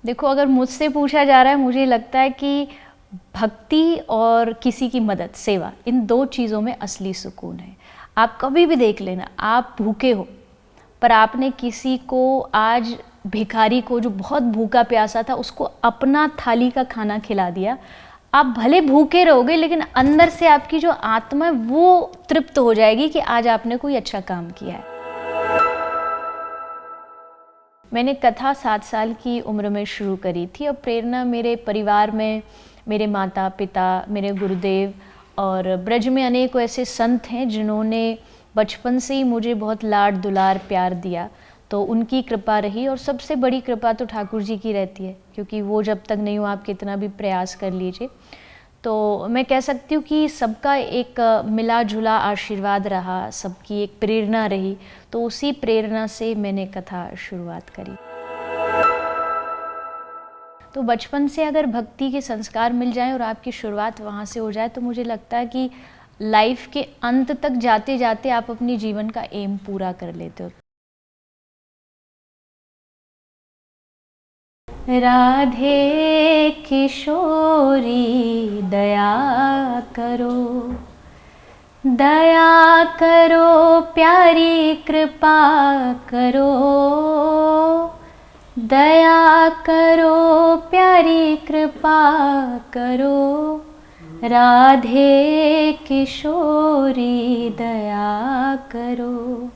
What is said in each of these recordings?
देखो, अगर मुझसे पूछा जा रहा है, मुझे लगता है कि भक्ति और किसी की मदद, सेवा, इन दो चीज़ों में असली सुकून है। आप कभी भी देख लेना, आप भूखे हो पर आपने किसी को, आज भिखारी को जो बहुत भूखा प्यासा था, उसको अपना थाली का खाना खिला दिया। आप भले भूखे रहोगे लेकिन अंदर से आपकी जो आत्मा है वो तृप्त हो जाएगी कि आज आपने कोई अच्छा काम किया है। मैंने कथा 7 साल की उम्र में शुरू करी थी और प्रेरणा मेरे परिवार में, मेरे माता पिता, मेरे गुरुदेव और ब्रज में अनेकों ऐसे संत हैं जिन्होंने बचपन से ही मुझे बहुत लाड दुलार प्यार दिया, तो उनकी कृपा रही। और सबसे बड़ी कृपा तो ठाकुर जी की रहती है, क्योंकि वो जब तक नहीं हो आप कितना भी प्रयास कर लीजिए। तो मैं कह सकती हूँ कि सबका एक मिला जुला आशीर्वाद रहा, सबकी एक प्रेरणा रही, तो उसी प्रेरणा से मैंने कथा शुरुआत करी। तो बचपन से अगर भक्ति के संस्कार मिल जाएं और आपकी शुरुआत वहाँ से हो जाए, तो मुझे लगता है कि लाइफ के अंत तक जाते जाते आप अपनी जीवन का एम पूरा कर लेते हो। राधे किशोरी दया करो, दया करो प्यारी कृपा करो, दया करो प्यारी कृपा करो, राधे किशोरी दया करो,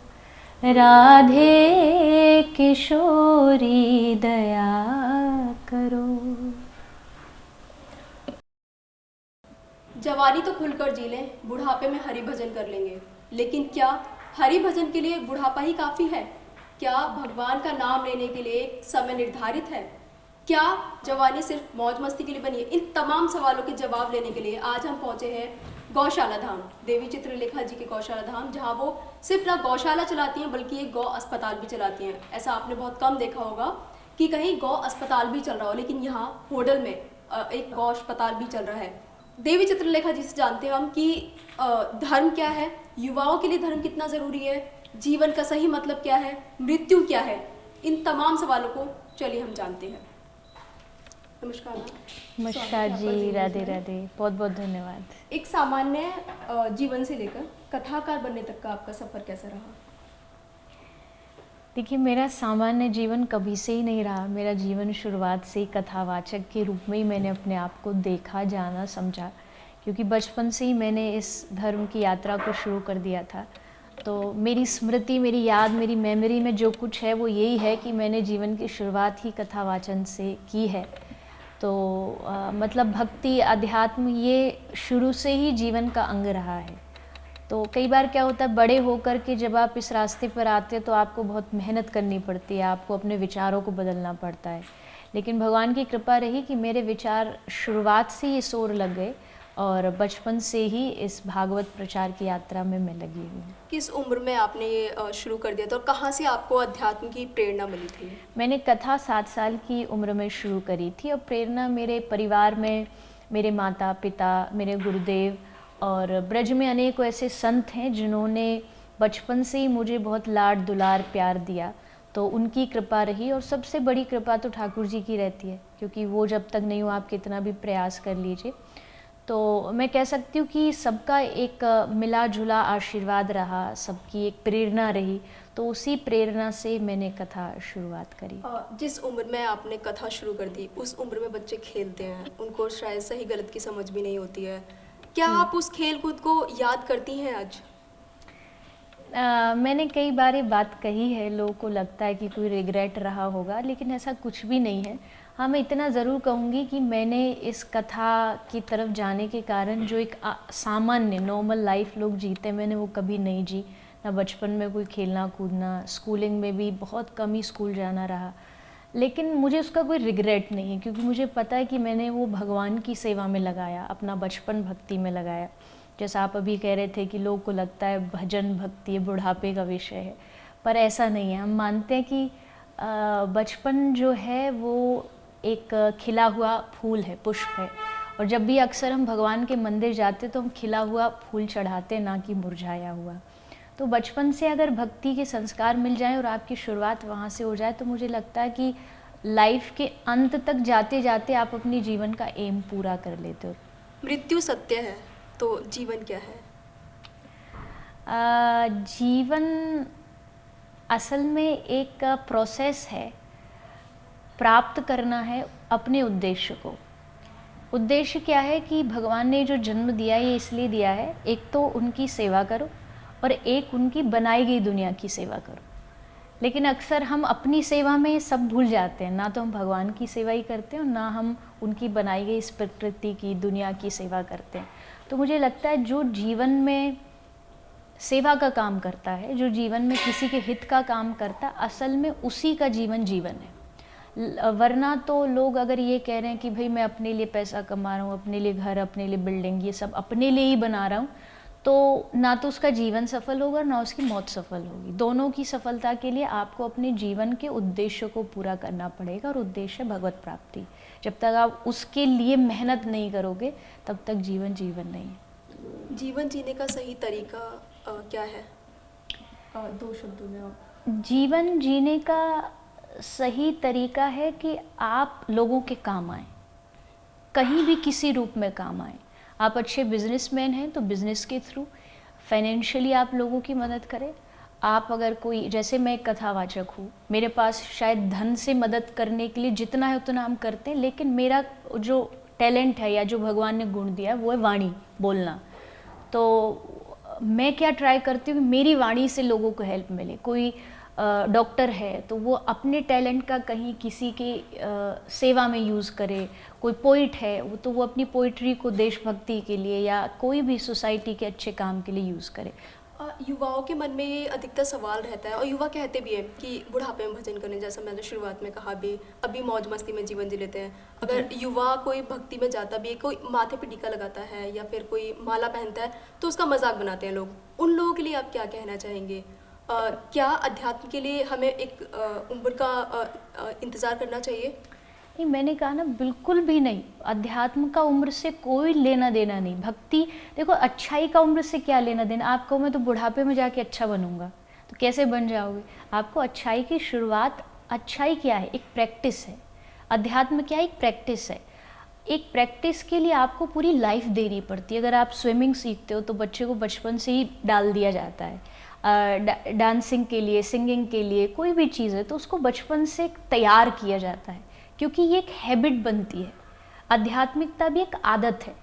राधे किशोरी दया करो। जवानी तो खुलकर जी लें, बुढ़ापे में हरि भजन कर लेंगे, लेकिन क्या हरि भजन के लिए बुढ़ापा ही काफ़ी है? क्या भगवान का नाम लेने के लिए एक समय निर्धारित है? क्या जवानी सिर्फ मौज मस्ती के लिए बनी है? इन तमाम सवालों के जवाब लेने के लिए आज हम पहुंचे हैं गौशाला धाम, देवी चित्रलेखा जी के गौशाला धाम, जहां वो सिर्फ ना गौशाला चलाती हैं बल्कि एक गौ अस्पताल भी चलाती हैं। ऐसा आपने बहुत कम देखा होगा कि कहीं गौ अस्पताल भी चल रहा हो, लेकिन यहाँ होडल में एक गौ अस्पताल भी चल रहा है। देवी चित्रलेखा जी से जानते हैं हम कि धर्म क्या है, युवाओं के लिए धर्म कितना ज़रूरी है, जीवन का सही मतलब क्या है, मृत्यु क्या है, इन तमाम सवालों को चलिए हम जानते हैं। नमस्कार। नमस्कार जी, राधे राधे, बहुत बहुत धन्यवाद। एक सामान्य जीवन से लेकर कथाकार बनने तक का आपका सफ़र कैसा रहा? देखिए, मेरा सामान्य जीवन कभी से ही नहीं रहा। मेरा जीवन शुरुआत से ही कथावाचक के रूप में ही मैंने अपने आप को देखा, जाना, समझा, क्योंकि बचपन से ही मैंने इस धर्म की यात्रा को शुरू कर दिया था। तो मेरी स्मृति, मेरी याद, मेरी मेमोरी में जो कुछ है वो यही है कि मैंने जीवन की शुरुआत ही कथावाचन से की है। तो मतलब भक्ति, अध्यात्म ये शुरू से ही जीवन का अंग रहा है। तो कई बार क्या होता है, बड़े होकर के जब आप इस रास्ते पर आते हैं तो आपको बहुत मेहनत करनी पड़ती है, आपको अपने विचारों को बदलना पड़ता है। लेकिन भगवान की कृपा रही कि मेरे विचार शुरुआत से ही सोर लग गए और बचपन से ही इस भागवत प्रचार की यात्रा में मैं लगी हुई हूँ। किस उम्र में आपने ये शुरू कर दिया था और कहाँ से आपको अध्यात्म की प्रेरणा मिली थी? मैंने कथा 7 साल की उम्र में शुरू करी थी और प्रेरणा मेरे परिवार में, मेरे माता पिता, मेरे गुरुदेव और ब्रज में अनेकों ऐसे संत हैं जिन्होंने बचपन से ही मुझे बहुत लाड दुलार प्यार दिया, तो उनकी कृपा रही। और सबसे बड़ी कृपा तो ठाकुर जी की रहती है, क्योंकि वो जब तक नहीं हो आप कितना भी प्रयास कर लीजिए। तो मैं कह सकती हूँ कि सबका एक मिला जुला आशीर्वाद रहा, सबकी एक प्रेरणा रही, तो उसी प्रेरणा से मैंने कथा शुरुआत करी। जिस उम्र में आपने कथा शुरू कर दी, उस उम्र में बच्चे खेलते हैं, उनको शायद सही गलत की समझ भी नहीं होती है। क्या आप उस खेल कूद को याद करती हैं आज? मैंने कई बार ये बात कही है, लोगों को लगता है कि कोई रिग्रेट रहा होगा, लेकिन ऐसा कुछ भी नहीं है। हाँ, मैं इतना ज़रूर कहूँगी कि मैंने इस कथा की तरफ जाने के कारण जो एक सामान्य नॉर्मल लाइफ लोग जीते, मैंने वो कभी नहीं जी। ना बचपन में कोई खेलना कूदना, स्कूलिंग में भी बहुत कम ही स्कूल जाना रहा, लेकिन मुझे उसका कोई रिग्रेट नहीं है, क्योंकि मुझे पता है कि मैंने वो भगवान की सेवा में लगाया, अपना बचपन भक्ति में लगाया। जैसा आप अभी कह रहे थे कि लोगों को लगता है भजन भक्ति ये बुढ़ापे का विषय है, पर ऐसा नहीं है। हम मानते हैं कि बचपन जो है वो एक खिला हुआ फूल है, पुष्प है, और जब भी अक्सर हम भगवान के मंदिर जाते तो हम खिला हुआ फूल चढ़ाते, ना कि मुरझाया हुआ। तो बचपन से अगर भक्ति के संस्कार मिल जाएं और आपकी शुरुआत वहाँ से हो जाए, तो मुझे लगता है कि लाइफ के अंत तक जाते जाते आप अपनी जीवन का एम पूरा कर लेते हो। मृत्यु सत्य है, तो जीवन क्या है? जीवन असल में एक प्रोसेस है, प्राप्त करना है अपने उद्देश्य को। उद्देश्य क्या है कि भगवान ने जो जन्म दिया है ये इसलिए दिया है, एक तो उनकी सेवा करो और एक उनकी बनाई गई दुनिया की सेवा करो। लेकिन अक्सर हम अपनी सेवा में ये सब भूल जाते हैं, ना तो हम भगवान की सेवा ही करते हैं और ना हम उनकी बनाई गई इस प्रकृति की दुनिया की सेवा करते हैं। तो मुझे लगता है जो जीवन में सेवा का काम करता है, जो जीवन में किसी के हित का काम करता है, असल में उसी का जीवन जीवन है। वरना तो लोग अगर ये कह रहे हैं कि भाई मैं अपने लिए पैसा कमा रहा हूँ, अपने लिए घर, अपने लिए बिल्डिंग, ये सब अपने लिए ही बना रहा हूँ, तो ना तो उसका जीवन सफल होगा ना उसकी मौत सफल होगी। दोनों की सफलता के लिए आपको अपने जीवन के उद्देश्य को पूरा करना पड़ेगा और उद्देश्य भगवत प्राप्ति। जब तक आप उसके लिए मेहनत नहीं करोगे तब तक जीवन जीवन नहीं है। जीवन जीने का सही तरीका क्या है? 2 शब्दों में आप। जीवन जीने का सही तरीका है कि आप लोगों के काम आए, कहीं भी किसी रूप में काम आए। आप अच्छे बिजनेसमैन हैं तो बिजनेस के थ्रू फाइनेंशियली आप लोगों की मदद करें। आप अगर कोई, जैसे मैं एक कथावाचक हूँ, मेरे पास शायद धन से मदद करने के लिए जितना है उतना हम करते हैं, लेकिन मेरा जो टैलेंट है या जो भगवान ने गुण दिया है वो है वाणी, बोलना। तो मैं क्या ट्राई करती हूँ, मेरी वाणी से लोगों को हेल्प मिले। कोई डॉक्टर है तो वो अपने टैलेंट का कहीं किसी के सेवा में यूज़ करे। कोई पोइट है वो तो वो अपनी पोइट्री को देशभक्ति के लिए या कोई भी सोसाइटी के अच्छे काम के लिए यूज़ करे। युवाओं के मन में ये अधिकतर सवाल रहता है और युवा कहते भी हैं कि बुढ़ापे में भजन करने, जैसा मैंने शुरुआत में कहा भी, अभी मौज मस्ती में जीवन जी लेते हैं। अगर युवा कोई भक्ति में जाता भी है, कोई माथे पे टीका लगाता है या फिर कोई माला पहनता है तो उसका मजाक बनाते हैं लोग। उन लोगों के लिए आप क्या कहना चाहेंगे? क्या अध्यात्म के लिए हमें एक उम्र का इंतज़ार करना चाहिए? नहीं, मैंने कहा ना, बिल्कुल भी नहीं। अध्यात्म का उम्र से कोई लेना देना नहीं। भक्ति, देखो, अच्छाई का उम्र से क्या लेना देना। आपको मैं तो बुढ़ापे में जाके अच्छा बनूंगा, तो कैसे बन जाओगे? आपको अच्छाई की शुरुआत, अच्छाई क्या है? एक प्रैक्टिस है। अध्यात्म क्या है? एक प्रैक्टिस है। एक प्रैक्टिस के लिए आपको पूरी लाइफ देनी पड़ती है। अगर आप स्विमिंग सीखते हो तो बच्चे को बचपन से ही डाल दिया जाता है। डांसिंग के लिए, सिंगिंग के लिए, कोई भी चीज़ है तो उसको बचपन से तैयार किया जाता है, क्योंकि ये एक हैबिट बनती है। आध्यात्मिकता भी एक आदत है।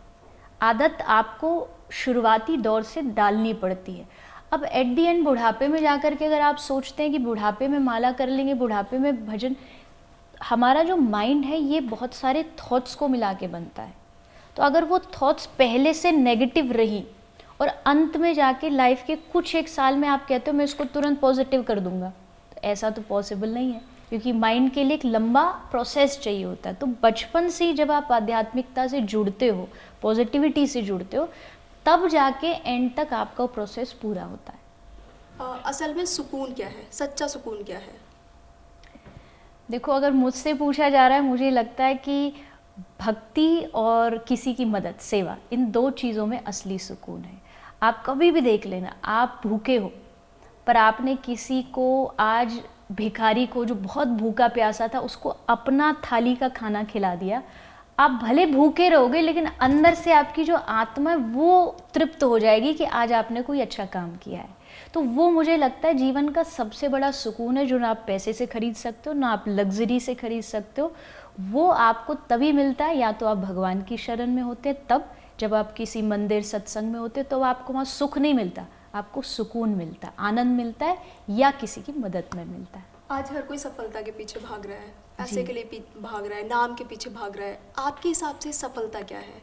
आदत आपको शुरुआती दौर से डालनी पड़ती है। अब एट दी एंड बुढ़ापे में जाकर के अगर आप सोचते हैं कि बुढ़ापे में माला कर लेंगे, बुढ़ापे में भजन, हमारा जो माइंड है ये बहुत सारे थॉट्स को मिला के बनता है। तो अगर वो थॉट्स पहले से नेगेटिव रही और अंत में जाके लाइफ के कुछ एक साल में आप कहते हो मैं इसको तुरंत पॉजिटिव कर दूंगा, तो ऐसा तो पॉसिबल नहीं है, क्योंकि माइंड के लिए एक लंबा प्रोसेस चाहिए होता है। तो बचपन से ही जब आप आध्यात्मिकता से जुड़ते हो, पॉजिटिविटी से जुड़ते हो, तब जाके एंड तक आपका प्रोसेस पूरा होता है। असल में सुकून क्या है? सच्चा सुकून क्या है? देखो, अगर मुझसे पूछा जा रहा है, मुझे लगता है कि भक्ति और किसी की मदद, सेवा, इन 2 चीज़ों में असली सुकून है। आप कभी भी देख लेना, आप भूखे हो पर आपने किसी को, आज भिखारी को जो बहुत भूखा प्यासा था, उसको अपना थाली का खाना खिला दिया, आप भले भूखे रहोगे लेकिन अंदर से आपकी जो आत्मा है वो तृप्त हो जाएगी कि आज आपने कोई अच्छा काम किया है। तो वो मुझे लगता है जीवन का सबसे बड़ा सुकून है, जो ना आप पैसे से खरीद सकते हो, ना आप लग्जरी से खरीद सकते हो। वो आपको तभी मिलता है या तो आप भगवान की शरण में होते हैं, तब जब आप किसी मंदिर सत्संग में होते तो आपको वहाँ सुख नहीं मिलता, आपको सुकून मिलता है, आनंद मिलता है, या किसी की मदद में मिलता है। आज हर कोई सफलता के पीछे भाग रहा है, पैसे के लिए भाग रहा है, नाम के पीछे भाग रहा है। आपके हिसाब से सफलता क्या है?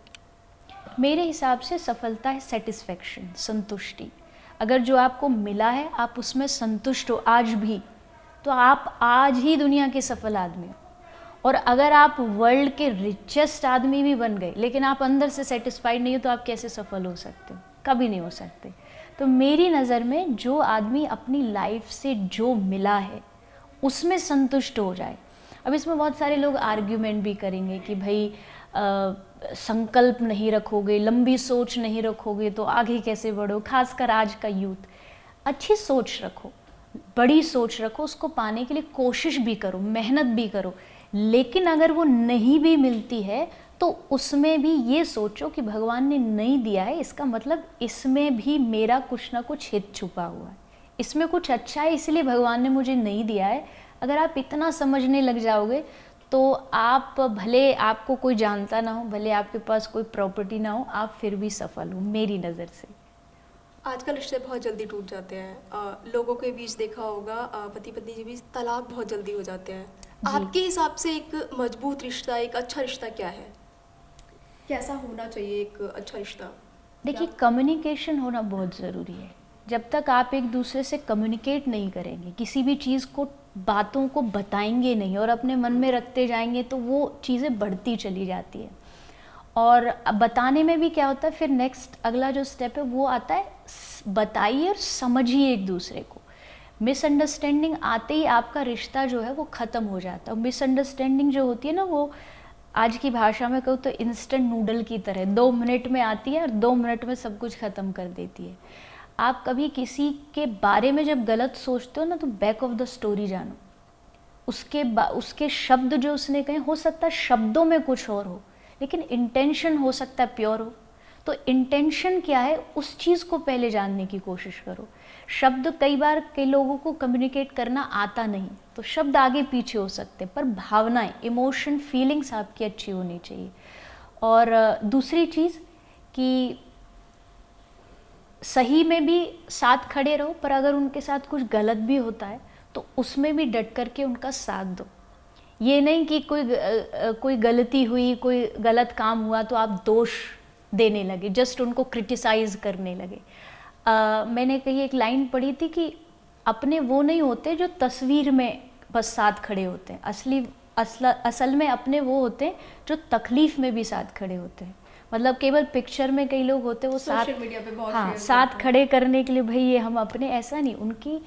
मेरे हिसाब से सफलता है सेटिस्फेक्शन, संतुष्टि। अगर जो आपको मिला है आप उसमें संतुष्ट हो आज भी, तो आप आज ही दुनिया के सफल आदमी हो। और अगर आप वर्ल्ड के रिचेस्ट आदमी भी बन गए लेकिन आप अंदर से सेटिस्फाइड नहीं हो, तो आप कैसे सफल हो सकते हो? कभी नहीं हो सकते। तो मेरी नज़र में जो आदमी अपनी लाइफ से जो मिला है उसमें संतुष्ट हो जाए। अब इसमें बहुत सारे लोग आर्ग्यूमेंट भी करेंगे कि भाई संकल्प नहीं रखोगे, लंबी सोच नहीं रखोगे तो आगे कैसे बढ़ो, खासकर आज का यूथ। अच्छी सोच रखो, बड़ी सोच रखो, उसको पाने के लिए कोशिश भी करो, मेहनत भी करो। लेकिन अगर वो नहीं भी मिलती है तो उसमें भी ये सोचो कि भगवान ने नहीं दिया है, इसका मतलब इसमें भी मेरा कुछ ना कुछ हित छुपा हुआ है, इसमें कुछ अच्छा है इसलिए भगवान ने मुझे नहीं दिया है। अगर आप इतना समझने लग जाओगे तो आप, भले आपको कोई जानता ना हो, भले आपके पास कोई प्रॉपर्टी ना हो, आप फिर भी सफल हो मेरी नज़र से। आजकल रिश्ते बहुत जल्दी टूट जाते हैं। लोगों के बीच देखा होगा, पति पत्नी के बीच तलाक बहुत जल्दी हो जाते हैं। जी। आपके हिसाब से एक मजबूत रिश्ता, एक अच्छा रिश्ता क्या है? कैसा होना चाहिए एक अच्छा रिश्ता? देखिए, कम्युनिकेशन होना बहुत ज़रूरी है। जब तक आप एक दूसरे से कम्युनिकेट नहीं करेंगे, किसी भी चीज़ को, बातों को बताएंगे नहीं और अपने मन में रखते जाएंगे तो वो चीज़ें बढ़ती चली जाती है। और अब बताने में भी क्या होता है, फिर नेक्स्ट अगला जो स्टेप है वो आता है बताइए और समझिए एक दूसरे को। मिसअंडरस्टैंडिंग आते ही आपका रिश्ता जो है वो ख़त्म हो जाता है। मिसअंडरस्टैंडिंग जो होती है ना, वो आज की भाषा में कहूँ तो इंस्टेंट नूडल की तरह 2 मिनट में आती है और 2 मिनट में सब कुछ ख़त्म कर देती है। आप कभी किसी के बारे में जब गलत सोचते हो ना, तो बैक ऑफ द स्टोरी जानो। उसके शब्द जो उसने कहे, हो सकता है शब्दों में कुछ और हो लेकिन इंटेंशन हो सकता है प्योर हो। तो इंटेंशन क्या है, उस चीज़ को पहले जानने की कोशिश करो। शब्द, कई बार कई लोगों को कम्युनिकेट करना आता नहीं, तो शब्द आगे पीछे हो सकते हैं, पर भावनाएं, इमोशन, फीलिंग्स आपकी अच्छी होनी चाहिए। और दूसरी चीज़ कि सही में भी साथ खड़े रहो, पर अगर उनके साथ कुछ गलत भी होता है तो उसमें भी डट करके उनका साथ दो। ये नहीं कि कोई गलती हुई, कोई गलत काम हुआ तो आप दोष देने लगे, जस्ट उनको क्रिटिसाइज़ करने लगे। मैंने कहीं एक लाइन पढ़ी थी कि अपने वो नहीं होते जो तस्वीर में बस साथ खड़े होते हैं, असल में अपने वो होते हैं जो तकलीफ़ में भी साथ खड़े होते हैं। मतलब केवल पिक्चर में कई लोग होते हैं वो साथ, सोशल मीडिया पे बहुत हाँ, शेयर साथ करते हैं। खड़े करने के लिए भाई ये हम अपने, ऐसा नहीं। उनकी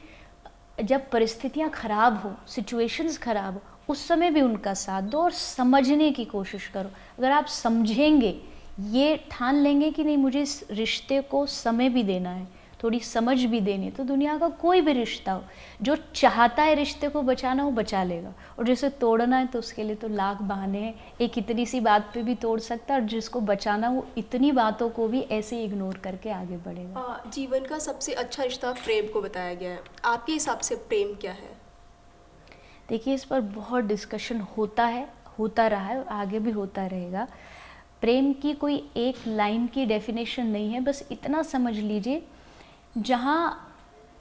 जब परिस्थितियाँ ख़राब हो, सिचुएशंस ख़राब हो, उस समय भी उनका साथ दो और समझने की कोशिश करो। अगर आप समझेंगे, ये ठान लेंगे कि नहीं मुझे इस रिश्ते को समय भी देना है, थोड़ी समझ भी देनी है, तो दुनिया का कोई भी रिश्ता हो, जो चाहता है रिश्ते को बचाना वो बचा लेगा, और जिसे तोड़ना है तो उसके लिए तो लाख बहाने हैं। एक इतनी सी बात पे भी तोड़ सकता है, और जिसको बचाना वो इतनी बातों को भी ऐसे ही इग्नोर करके आगे बढ़ेगा। जीवन का सबसे अच्छा रिश्ता प्रेम को बताया गया है। आपके हिसाब से प्रेम क्या है? देखिए, इस पर बहुत डिस्कशन होता है, होता रहा है और आगे भी होता रहेगा। प्रेम की कोई एक लाइन की डेफिनेशन नहीं है, बस इतना समझ लीजिए, जहाँ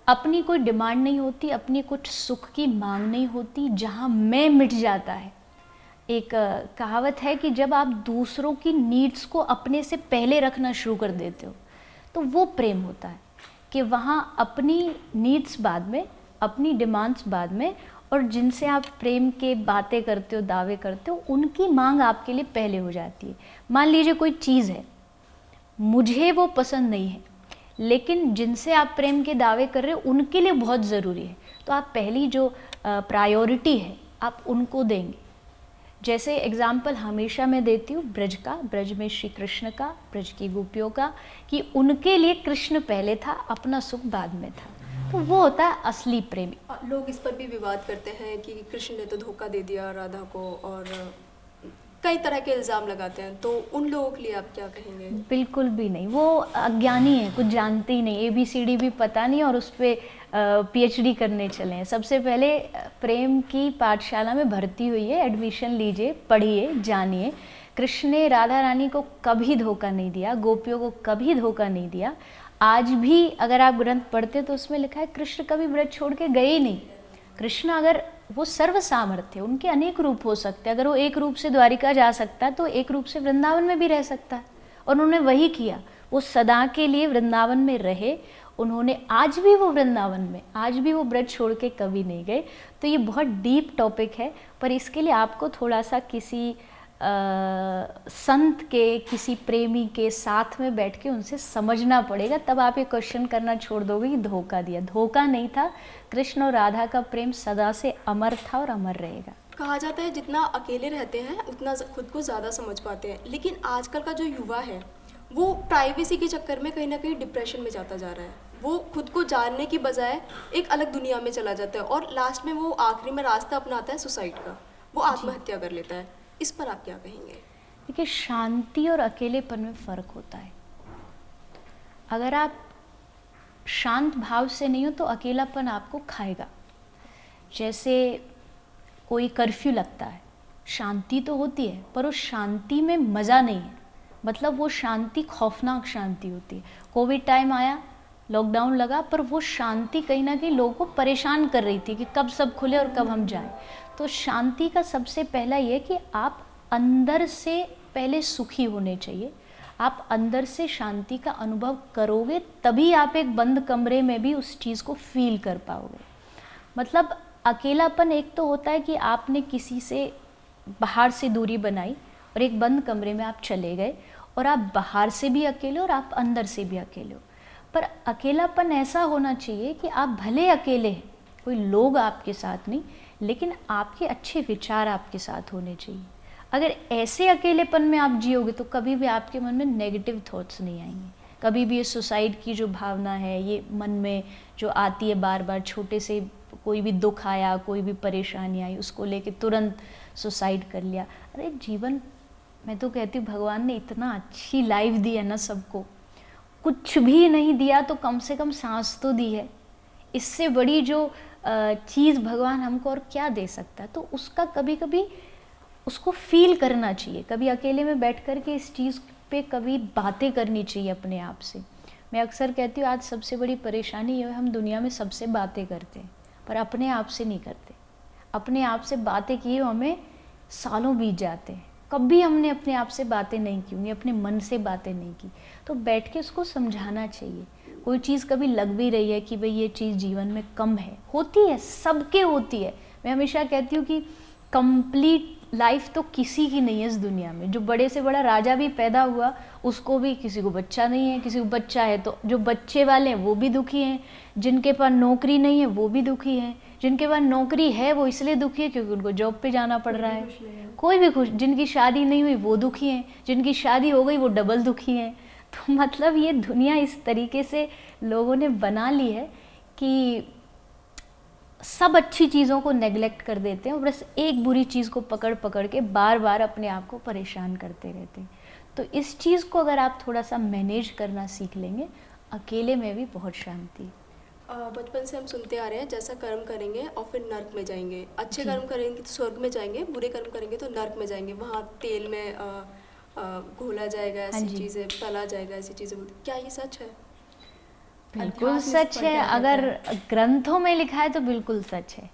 अपनी कोई डिमांड नहीं होती, अपनी कुछ सुख की मांग नहीं होती, जहाँ मैं मिट जाता है। एक कहावत है कि जब आप दूसरों की नीड्स को अपने से पहले रखना शुरू कर देते हो तो वो प्रेम होता है, कि वहाँ अपनी नीड्स बाद में, अपनी डिमांड्स बाद में, और जिनसे आप प्रेम के बातें करते हो, दावे करते हो, उनकी मांग आपके लिए पहले हो जाती है। मान लीजिए कोई चीज़ है, मुझे वो पसंद नहीं है, लेकिन जिनसे आप प्रेम के दावे कर रहे हो उनके लिए बहुत ज़रूरी है, तो आप पहली जो प्रायोरिटी है आप उनको देंगे। जैसे एग्जाम्पल हमेशा मैं देती हूँ ब्रज का, ब्रज में श्री कृष्ण का, ब्रज की गोपियों का, कि उनके लिए कृष्ण पहले था, अपना सुख बाद में था। तो वो होता है असली प्रेमी। लोग इस पर भी विवाद करते हैं कि कृष्ण ने तो धोखा दे दिया राधा को, और कई तरह के इल्ज़ाम लगाते हैं, तो उन लोगों के लिए आप क्या कहेंगे? बिल्कुल भी नहीं, वो अज्ञानी है, कुछ जानते ही नहीं, ABCD भी पता नहीं और उस पर PhD करने चले हैं। सबसे पहले प्रेम की पाठशाला में भर्ती हुई है, एडमिशन लीजिए, पढ़िए, जानिए। कृष्ण ने राधा रानी को कभी धोखा नहीं दिया, गोपियों को कभी धोखा नहीं दिया। आज भी अगर आप ग्रंथ पढ़ते तो उसमें लिखा है कृष्ण कभी ब्रज छोड़ के गए ही नहीं। कृष्ण, अगर वो सर्व सामर्थ्य, उनके अनेक रूप हो सकते हैं, अगर वो एक रूप से द्वारिका जा सकता है तो एक रूप से वृंदावन में भी रह सकता है, और उन्होंने वही किया। वो सदा के लिए वृंदावन में रहे, उन्होंने, आज भी वो वृंदावन में, आज भी वो ब्रज छोड़ के कभी नहीं गए। तो ये बहुत डीप टॉपिक है, पर इसके लिए आपको थोड़ा सा किसी संत के, किसी प्रेमी के साथ में बैठ के उनसे समझना पड़ेगा, तब आप ये क्वेश्चन करना छोड़ दोगे कि धोखा दिया। धोखा नहीं था, कृष्ण और राधा का प्रेम सदा से अमर था और अमर रहेगा। कहा जाता है जितना अकेले रहते हैं उतना खुद को ज़्यादा समझ पाते हैं, लेकिन आजकल का जो युवा है वो प्राइवेसी के चक्कर में कहीं ना कहीं डिप्रेशन में जाता जा रहा है। वो खुद को जानने की बजाय एक अलग दुनिया में चला जाता है, और लास्ट में वो आखिरी में रास्ता अपनाता है सुसाइड का। वो आत्महत्या कर लेता है। इस पर आप क्या कहेंगे? देखिए, शांति और अकेलेपन में फ़र्क होता है। अगर आप शांत भाव से नहीं हो तो अकेलापन आपको खाएगा। जैसे कोई कर्फ्यू लगता है, शांति तो होती है पर उस शांति में मज़ा नहीं है, मतलब वो शांति खौफनाक शांति होती है। कोविड टाइम आया, लॉकडाउन लगा, पर वो शांति कहीं ना कहीं लोगों को परेशान कर रही थी कि कब सब खुले और कब हम जाएं। तो शांति का सबसे पहला ये कि आप अंदर से पहले सुखी होने चाहिए। आप अंदर से शांति का अनुभव करोगे तभी आप एक बंद कमरे में भी उस चीज़ को फील कर पाओगे। मतलब अकेलापन एक तो होता है कि आपने किसी से बाहर से दूरी बनाई और एक बंद कमरे में आप चले गए और आप बाहर से भी अकेले और आप अंदर से भी अकेले हो। पर अकेलापन ऐसा होना चाहिए कि आप भले अकेले हैं, कोई लोग आपके साथ नहीं, लेकिन आपके अच्छे विचार आपके साथ होने चाहिए। अगर ऐसे अकेलेपन में आप जियोगे तो कभी भी आपके मन में नेगेटिव थॉट्स नहीं आएंगे। कभी भी ये सुसाइड की जो भावना है, ये मन में जो आती है बार बार, छोटे से कोई भी दुख आया, कोई भी परेशानी आई, उसको लेके तुरंत सुसाइड कर लिया। अरे जीवन, मैं तो कहती हूँ भगवान ने इतना अच्छी लाइफ दी है ना सबको, कुछ भी नहीं दिया तो कम से कम सांस तो दी है। इससे बड़ी जो चीज़ भगवान हमको और क्या दे सकता है। तो उसका कभी कभी उसको फील करना चाहिए। कभी अकेले में बैठ कर के इस चीज़ पे कभी बातें करनी चाहिए अपने आप से। मैं अक्सर कहती हूँ आज सबसे बड़ी परेशानी ये है, हम दुनिया में सबसे बातें करते हैं पर अपने आप से नहीं करते। अपने आप से बातें किए हमें सालों बीत जाते हैं, कभी हमने अपने आप से बातें नहीं की होंगी, अपने मन से बातें नहीं की। तो बैठ के उसको समझाना चाहिए। कोई चीज़ कभी लग भी रही है कि भाई ये चीज़ जीवन में कम है, होती है, सबके होती है। मैं हमेशा कहती हूँ कि कंप्लीट लाइफ तो किसी की नहीं है इस दुनिया में। जो बड़े से बड़ा राजा भी पैदा हुआ, उसको भी किसी को बच्चा नहीं है, किसी को बच्चा है तो जो बच्चे वाले हैं वो भी दुखी हैं, जिनके पास नौकरी नहीं है वो भी दुखी हैं, जिनके पास नौकरी है वो इसलिए दुखी है क्योंकि उनको जॉब पे जाना पड़ रहा है, कोई भी खुश। जिनकी शादी नहीं हुई वो दुखी हैं, जिनकी शादी हो गई वो डबल दुखी हैं। तो मतलब ये दुनिया इस तरीके से लोगों ने बना ली है कि सब अच्छी चीज़ों को नेग्लेक्ट कर देते हैं और बस एक बुरी चीज़ को पकड़ पकड़ के बार बार अपने आप को परेशान करते रहते हैं। तो इस चीज़ को अगर आप थोड़ा सा मैनेज करना सीख लेंगे, अकेले में भी बहुत शांति। बचपन से हम सुनते आ रहे हैं जैसा कर्म करेंगे और फिर नर्क में जाएंगे। अच्छे कर्म करेंगे तो स्वर्ग में जाएंगे, बुरे कर्म करेंगे तो नर्क में जाएंगे। वहाँ तेल में घोला जाएगा, ऐसी चीज़ें तला जाएगा, ऐसी चीज़ें। क्या ये सच है? बिल्कुल सच है। अगर ग्रंथों में लिखा है तो बिल्कुल सच है।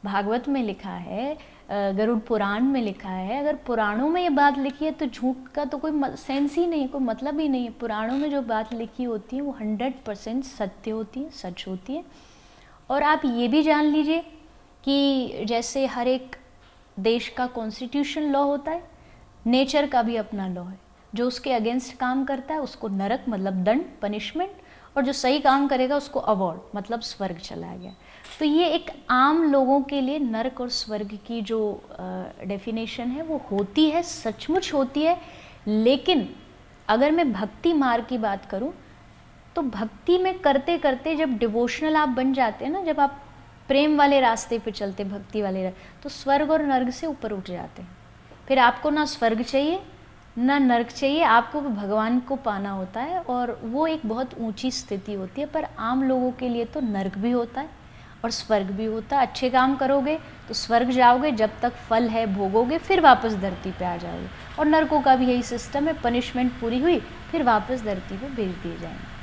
भागवत में लिखा है, गरुड़ पुराण में लिखा है। अगर पुराणों में ये बात लिखी है तो झूठ का तो कोई सेंस ही नहीं है, कोई मतलब ही नहीं है। पुराणों में जो बात लिखी होती है वो 100% सत्य होती है, सच होती है। और आप ये भी जान लीजिए कि जैसे हर एक देश का कॉन्स्टिट्यूशन लॉ होता है, नेचर का भी अपना लॉ है। जो उसके अगेंस्ट काम करता है उसको नरक मतलब दंड, पनिशमेंट, और जो सही काम करेगा उसको अवार्ड मतलब स्वर्ग चला गया। तो ये एक आम लोगों के लिए नरक और स्वर्ग की जो डेफिनेशन है वो होती है, सचमुच होती है। लेकिन अगर मैं भक्ति मार्ग की बात करूं तो भक्ति में करते करते जब डिवोशनल आप बन जाते हैं ना, जब आप प्रेम वाले रास्ते पे चलते, भक्ति वाले तो स्वर्ग और नर्क से ऊपर उठ जाते हैं। फिर आपको ना स्वर्ग चाहिए ना नर्क चाहिए, आपको भगवान को पाना होता है और वो एक बहुत ऊंची स्थिति होती है। पर आम लोगों के लिए तो नर्क भी होता है और स्वर्ग भी होता है। अच्छे काम करोगे तो स्वर्ग जाओगे, जब तक फल है भोगोगे, फिर वापस धरती पे आ जाओगे। और नरकों का भी यही सिस्टम है, पनिशमेंट पूरी हुई फिर वापस धरती पे भेज दिए जाएंगे।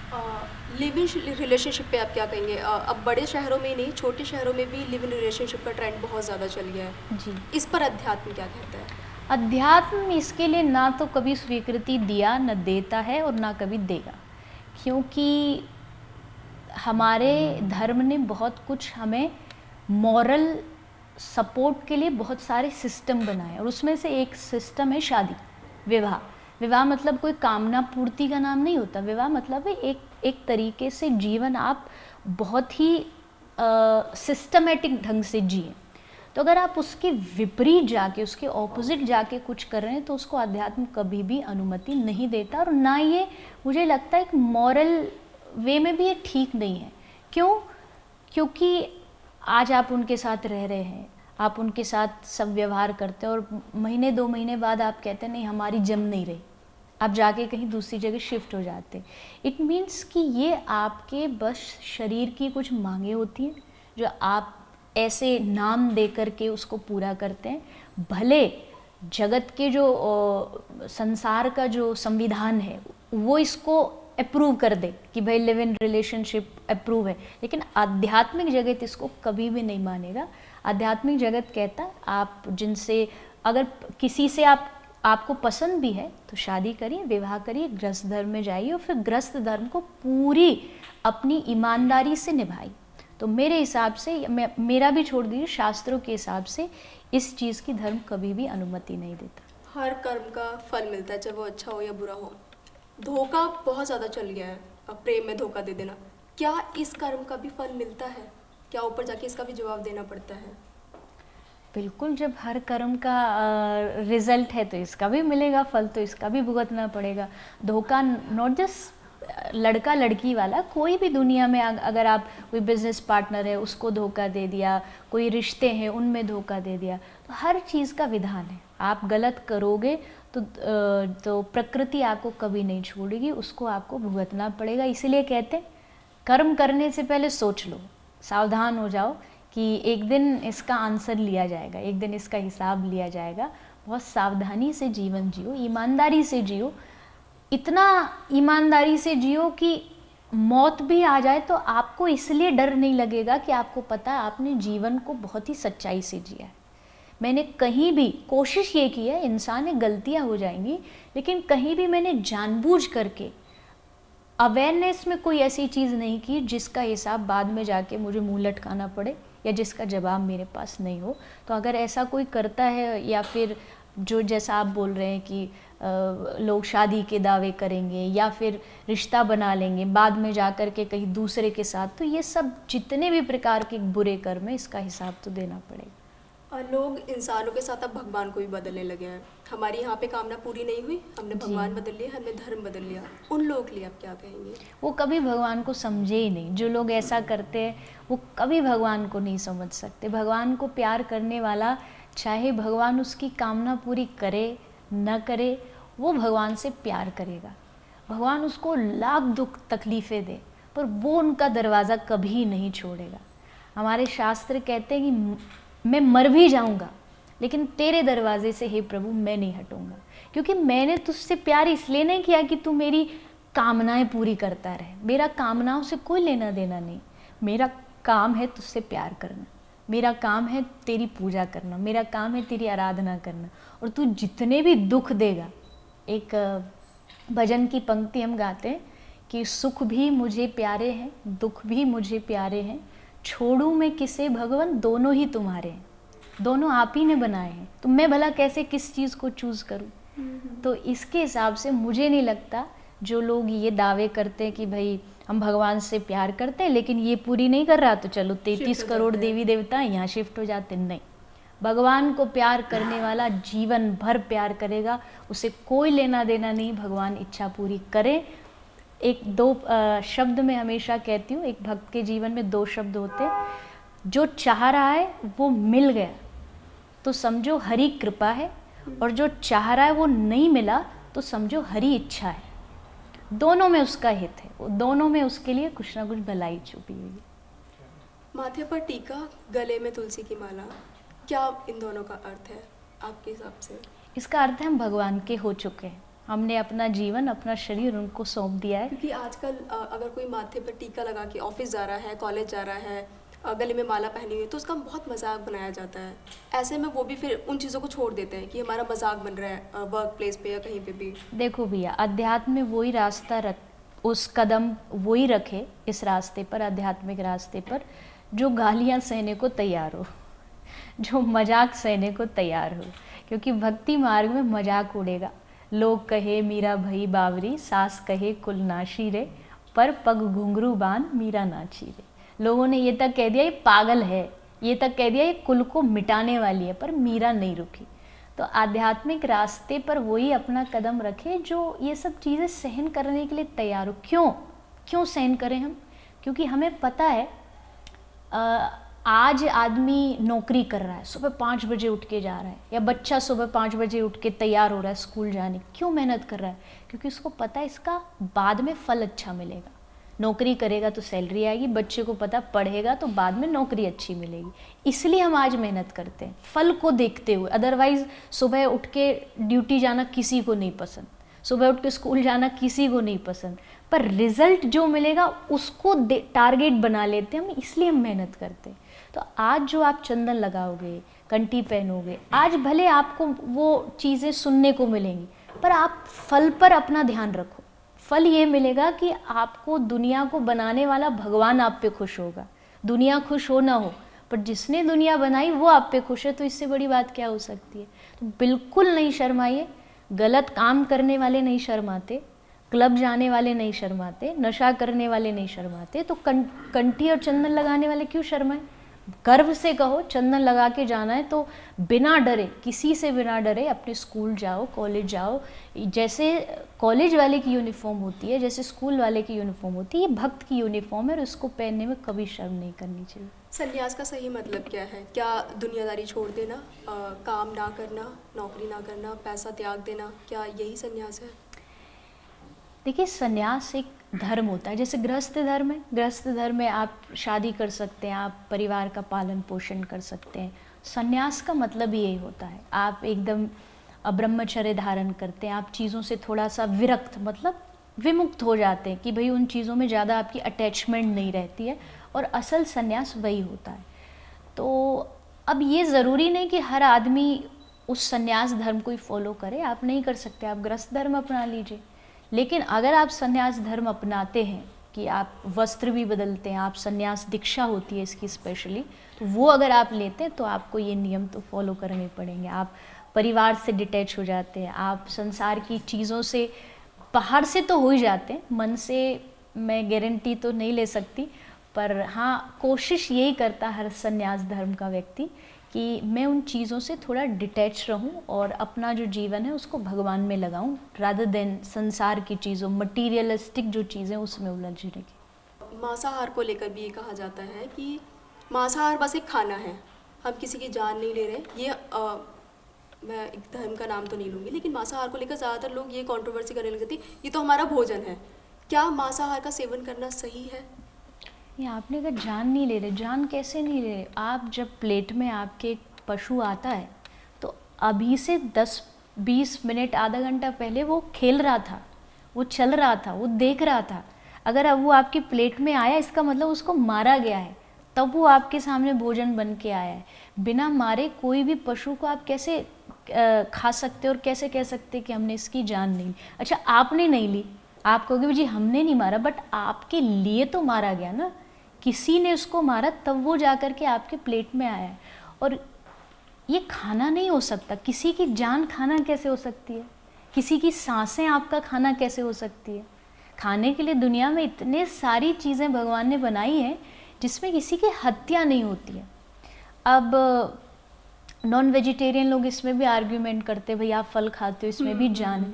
लिव इन रिलेशनशिप पे आप क्या कहेंगे? अब बड़े शहरों में नहीं, छोटे शहरों में भी लिव इन रिलेशनशिप का ट्रेंड बहुत ज़्यादा चल गया है जी। इस पर अध्यात्म क्या कहता है? अध्यात्म इसके लिए ना तो कभी स्वीकृति दिया, न देता है और ना कभी देगा। क्योंकि हमारे धर्म ने बहुत कुछ हमें मॉरल सपोर्ट के लिए बहुत सारे सिस्टम बनाए और उसमें से एक सिस्टम है शादी, विवाह। विवाह मतलब कोई कामना पूर्ति का नाम नहीं होता। विवाह मतलब है एक तरीके से जीवन आप बहुत ही सिस्टमेटिक ढंग से जिए। तो अगर आप उसके विपरीत जाके, उसके ऑपोजिट जाके कुछ कर रहे हैं तो उसको अध्यात्म कभी भी अनुमति नहीं देता। और ना ये मुझे लगता है एक मॉरल वे में भी ये ठीक नहीं है। क्यों? क्योंकि आज आप उनके साथ रह रहे हैं, आप उनके साथ सब व्यवहार करते हैं और महीने 2 महीने बाद आप कहते हैं नहीं हमारी जम नहीं रही, आप जाके कहीं दूसरी जगह शिफ्ट हो जाते। इट मीन्स कि ये आपके बस शरीर की कुछ मांगे होती हैं जो आप ऐसे नाम दे कर के उसको पूरा करते हैं। भले जगत के जो संसार का जो संविधान है वो इसको अप्रूव कर दे कि भाई लिव इन रिलेशनशिप अप्रूव है, लेकिन आध्यात्मिक जगत इसको कभी भी नहीं मानेगा। आध्यात्मिक जगत कहता है आप जिनसे अगर किसी से आपको पसंद भी है तो शादी करिए, विवाह करिए, गृहस्थ धर्म में जाइए और फिर गृहस्थ धर्म को पूरी अपनी ईमानदारी से निभाइए। तो मेरे हिसाब से मेरा भी छोड़ दीजिए, शास्त्रों के हिसाब से इस चीज़ की धर्म कभी भी अनुमति नहीं देता। हर कर्म का फल मिलता है, चाहे वो अच्छा हो या बुरा हो। धोखा बहुत ज़्यादा चल गया है, अब प्रेम में धोखा दे देना। क्या इस कर्म का भी फल मिलता है? क्या ऊपर जाके इसका भी जवाब देना पड़ता है? बिल्कुल, जब हर कर्म का रिजल्ट है तो इसका भी मिलेगा फल, तो इसका भी भुगतना पड़ेगा। धोखा नॉट जस्ट लड़का लड़की वाला, कोई भी दुनिया में अगर आप कोई बिजनेस पार्टनर है उसको धोखा दे दिया, कोई रिश्ते हैं उनमें धोखा दे दिया, तो हर चीज़ का विधान है। आप गलत करोगे तो प्रकृति आपको कभी नहीं छोड़ेगी, उसको आपको भुगतना पड़ेगा। इसीलिए कहते हैं कर्म करने से पहले सोच लो, सावधान हो जाओ कि एक दिन इसका आंसर लिया जाएगा, एक दिन इसका हिसाब लिया जाएगा। बहुत सावधानी से जीवन जियो, ईमानदारी से जियो, इतना ईमानदारी से जियो कि मौत भी आ जाए तो आपको इसलिए डर नहीं लगेगा कि आपको पता है आपने जीवन को बहुत ही सच्चाई से जिया है। मैंने कहीं भी कोशिश ये की है, इंसान है गलतियां हो जाएंगी, लेकिन कहीं भी मैंने जानबूझ करके अवेयरनेस में कोई ऐसी चीज़ नहीं की जिसका हिसाब बाद में जाके मुझे मुंह लटकाना पड़े या जिसका जवाब मेरे पास नहीं हो। तो अगर ऐसा कोई करता है या फिर जो जैसा आप बोल रहे हैं कि लोग शादी के दावे करेंगे या फिर रिश्ता बना लेंगे बाद में जा कर के कहीं दूसरे के साथ, तो ये सब जितने भी प्रकार के बुरे कर्म है इसका हिसाब तो देना पड़ेगा। और लोग इंसानों के साथ अब भगवान को भी बदलने लगे हैं। हमारी यहाँ पे कामना पूरी नहीं हुई, हमने भगवान बदल लिया, हमने धर्म बदल लिया। उन लोगों के लिए आप क्या कहेंगे? वो कभी भगवान को समझे ही नहीं। जो लोग ऐसा करते हैं वो कभी भगवान को नहीं समझ सकते। भगवान को प्यार करने वाला, चाहे भगवान उसकी कामना पूरी करे न करे, वो भगवान से प्यार करेगा। भगवान उसको लाख दुख तकलीफ़ें दे पर वो उनका दरवाज़ा कभी नहीं छोड़ेगा। हमारे शास्त्र कहते हैं कि मैं मर भी जाऊंगा लेकिन तेरे दरवाजे से हे प्रभु मैं नहीं हटूंगा, क्योंकि मैंने तुझसे प्यार इसलिए नहीं किया कि तू मेरी कामनाएं पूरी करता रहे। मेरा कामनाओं से कोई लेना देना नहीं। मेरा काम है तुझसे प्यार करना, मेरा काम है तेरी पूजा करना, मेरा काम है तेरी आराधना करना। और तू जितने भी दुख देगा, एक भजन की पंक्ति हम गाते हैं कि सुख भी मुझे प्यारे हैं, दुख भी मुझे प्यारे हैं, छोड़ूं मैं किसे भगवान, दोनों ही तुम्हारे हैं। दोनों आप ही ने बनाए हैं, तो मैं भला कैसे किस चीज़ को चूज़ करूं? तो इसके हिसाब से मुझे नहीं लगता जो लोग ये दावे करते हैं कि भाई हम भगवान से प्यार करते हैं लेकिन ये पूरी नहीं कर रहा तो चलो 33 करोड़ देवी देवता यहाँ शिफ्ट हो जाते। नहीं, भगवान को प्यार करने वाला जीवन भर प्यार करेगा, उसे कोई लेना देना नहीं, भगवान इच्छा पूरी करे। एक दो शब्द मैं हमेशा कहती हूँ, एक भक्त के जीवन में 2 शब्द होते हैं। जो चाह रहा है वो मिल गया तो समझो हरी कृपा है, और जो चाह रहा है वो नहीं मिला तो समझो हरी इच्छा है। दोनों में उसका हित है, वो दोनों में उसके लिए कुछ ना कुछ भलाई छुपी हुई है। माथे पर टीका, गले में तुलसी की माला, क्या इन दोनों का अर्थ है आपके हिसाब से? इसका अर्थ है हम भगवान के हो चुके हैं, हमने अपना जीवन अपना शरीर उनको सौंप दिया है। क्योंकि आजकल अगर कोई माथे पर टीका लगा के ऑफिस जा रहा है, कॉलेज जा रहा है, गले में माला पहनी हुई है, तो उसका बहुत मजाक बनाया जाता है। ऐसे में वो भी फिर उन चीज़ों को छोड़ देते हैं कि हमारा मजाक बन रहा है वर्क प्लेस पे या कहीं पे भी। देखो भैया, अध्यात्म में वही रास्ता उस कदम वही रखे इस रास्ते पर, आध्यात्मिक रास्ते पर, जो गालियाँ सहने को तैयार हो, जो मजाक सहने को तैयार हो। क्योंकि भक्ति मार्ग में मजाक उड़ेगा। लोग कहे मीरा भई बावरी, सास कहे कुल नाशी रे, पर पग घुंघरू बांध मीरा नाची रे। लोगों ने ये तक कह दिया ये पागल है, ये तक कह दिया ये कुल को मिटाने वाली है, पर मीरा नहीं रुकी। तो आध्यात्मिक रास्ते पर वही अपना कदम रखे जो ये सब चीज़ें सहन करने के लिए तैयार हो। क्यों सहन करें हम? क्योंकि हमें पता है आज आदमी नौकरी कर रहा है, सुबह 5 बजे उठ के जा रहा है, या बच्चा सुबह 5 बजे उठ के तैयार हो रहा है स्कूल जाने, क्यों मेहनत कर रहा है? क्योंकि उसको पता है इसका बाद में फल अच्छा मिलेगा। नौकरी करेगा तो सैलरी आएगी, बच्चे को पता पढ़ेगा तो बाद में नौकरी अच्छी मिलेगी, इसलिए हम आज मेहनत करते हैं फल को देखते हुए। अदरवाइज सुबह उठ के ड्यूटी जाना किसी को नहीं पसंद, सुबह उठ के स्कूल जाना किसी को नहीं पसंद, पर रिजल्ट जो मिलेगा उसको टारगेट बना लेते हैं हम, इसलिए हम मेहनत करते हैं। तो आज जो आप चंदन लगाओगे, कंठी पहनोगे, आज भले आपको वो चीज़ें सुनने को मिलेंगी, पर आप फल पर अपना ध्यान रखो। फल ये मिलेगा कि आपको दुनिया को बनाने वाला भगवान आप पे खुश होगा। दुनिया खुश हो ना हो, पर जिसने दुनिया बनाई वो आप पे खुश है, तो इससे बड़ी बात क्या हो सकती है? तो बिल्कुल नहीं शर्माइए। गलत काम करने वाले नहीं शर्माते, क्लब जाने वाले नहीं शर्माते, नशा करने वाले नहीं शर्माते, तो कंठी और चंदन लगाने वाले क्यों शर्माए? गर्व से कहो चंदन लगा के जाना है तो बिना डरे, किसी से बिना डरे अपने स्कूल जाओ, कॉलेज जाओ। जैसे कॉलेज वाले की यूनिफॉर्म होती है, जैसे स्कूल वाले की यूनिफॉर्म होती है, ये भक्त की यूनिफॉर्म है और इसको पहनने में कभी शर्म नहीं करनी चाहिए। संन्यास का सही मतलब क्या है? क्या दुनियादारी छोड़ देना, काम ना करना, नौकरी ना करना, पैसा त्याग देना, क्या यही संन्यास है? देखिए, संन्यास एक धर्म होता है, जैसे गृहस्थ धर्म है। गृहस्थ धर्म में आप शादी कर सकते हैं, आप परिवार का पालन पोषण कर सकते हैं। संन्यास का मतलब यही होता है, आप एकदम ब्रह्मचर्य धारण करते हैं, आप चीज़ों से थोड़ा सा विरक्त मतलब विमुक्त हो जाते हैं कि भाई उन चीज़ों में ज़्यादा आपकी अटैचमेंट नहीं रहती है, और असल संन्यास वही होता है। तो अब ये ज़रूरी नहीं कि हर आदमी उस संन्यास धर्म को ही फॉलो करे, आप नहीं कर सकते, आप गृहस्थ धर्म अपना लीजिए। लेकिन अगर आप संन्यास धर्म अपनाते हैं कि आप वस्त्र भी बदलते हैं, आप संन्यास दीक्षा होती है इसकी स्पेशली, तो वो अगर आप लेते हैं तो आपको ये नियम तो फॉलो करने पड़ेंगे। आप परिवार से डिटैच हो जाते हैं, आप संसार की चीज़ों से बाहर से तो हो ही जाते हैं, मन से मैं गारंटी तो नहीं ले सकती, पर हाँ कोशिश यही करता हर संन्यास धर्म का व्यक्ति कि मैं उन चीज़ों से थोड़ा डिटैच रहूं और अपना जो जीवन है उसको भगवान में लगाऊं, रादर देन संसार की चीज़ों, मटीरियलिस्टिक जो चीज़ें उसमें उलझने की। मांसाहार को लेकर भी ये कहा जाता है कि मांसाहार बस एक खाना है, हम किसी की जान नहीं ले रहे। ये मैं एक धर्म का नाम तो नहीं लूँगी, लेकिन मांसाहार को लेकर ज़्यादातर लोग ये कंट्रोवर्सी करने लगे थे, ये तो हमारा भोजन है। क्या मांसाहार का सेवन करना सही है? ये आपने कहा जान नहीं ले रहे, जान कैसे नहीं ले रहे? आप जब प्लेट में आपके एक पशु आता है तो अभी से 10-20 मिनट आधा घंटा पहले वो खेल रहा था, वो चल रहा था, वो देख रहा था। अगर अब वो आपकी प्लेट में आया, इसका मतलब उसको मारा गया है, तब वो आपके सामने भोजन बन के आया है। बिना मारे कोई भी पशु को आप कैसे खा सकते और कैसे कह सकते कि हमने इसकी जान नहीं ली? अच्छा, आपने नहीं ली, आप कहोगे जी हमने नहीं मारा, बट आपके लिए तो मारा गया ना, किसी ने उसको मारा तब वो जाकर के आपके प्लेट में आया है। और ये खाना नहीं हो सकता, किसी की जान खाना कैसे हो सकती है? किसी की सांसें आपका खाना कैसे हो सकती है? खाने के लिए दुनिया में इतने सारी चीज़ें भगवान ने बनाई हैं जिसमें किसी की हत्या नहीं होती है। अब नॉन वेजिटेरियन लोग इसमें भी आर्ग्यूमेंट करते, भाई आप फल खाते हो इसमें भी जान है।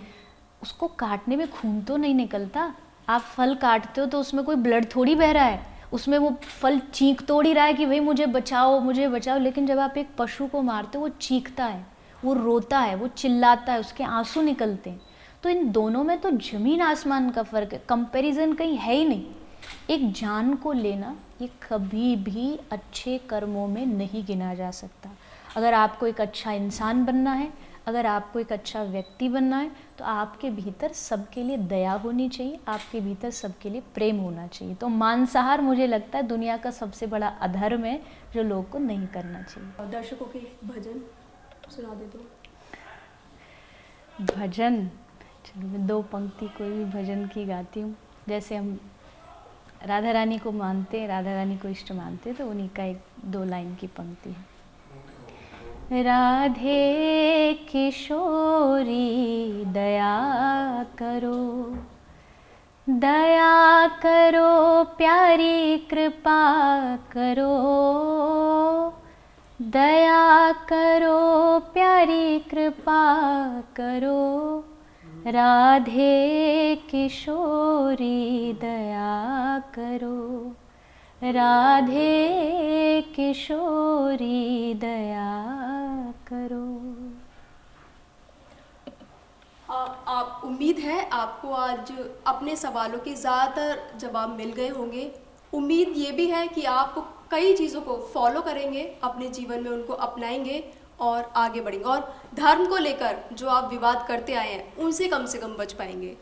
उसको काटने में खून तो नहीं निकलता, आप फल काटते हो तो उसमें कोई ब्लड थोड़ी बह रहा है, उसमें वो फल चीख तोड़ ही रहा है कि भाई मुझे बचाओ मुझे बचाओ। लेकिन जब आप एक पशु को मारते हो, वो चीखता है, वो रोता है, वो चिल्लाता है, उसके आंसू निकलते हैं। तो इन दोनों में तो ज़मीन आसमान का फ़र्क है, कंपैरिजन कहीं है ही नहीं। एक जान को लेना ये कभी भी अच्छे कर्मों में नहीं गिना जा सकता। अगर आपको एक अच्छा इंसान बनना है, अगर आपको एक अच्छा व्यक्ति बनना है, तो आपके भीतर सबके लिए दया होनी चाहिए, आपके भीतर सबके लिए प्रेम होना चाहिए। तो मांसाहार मुझे लगता है दुनिया का सबसे बड़ा अधर्म है जो लोग को नहीं करना चाहिए। दर्शकों के भजन सुना दे दो। भजन, चलो मैं 2 पंक्ति कोई भी भजन की गाती हूँ। जैसे हम राधा रानी को मानते हैं, राधा रानी को इष्ट मानते हैं, तो उन्हीं का एक 2 लाइन की पंक्ति है। राधे किशोरी दया करो, दया करो प्यारी कृपा करो, दया करो प्यारी कृपा करो, राधे किशोरी दया करो, राधे किशोरी दया करो। आप उम्मीद है आपको आज अपने सवालों के ज़्यादातर जवाब मिल गए होंगे। उम्मीद ये भी है कि आप कई चीज़ों को फॉलो करेंगे, अपने जीवन में उनको अपनाएंगे और आगे बढ़ेंगे, और धर्म को लेकर जो आप विवाद करते आए हैं उनसे कम बच पाएंगे।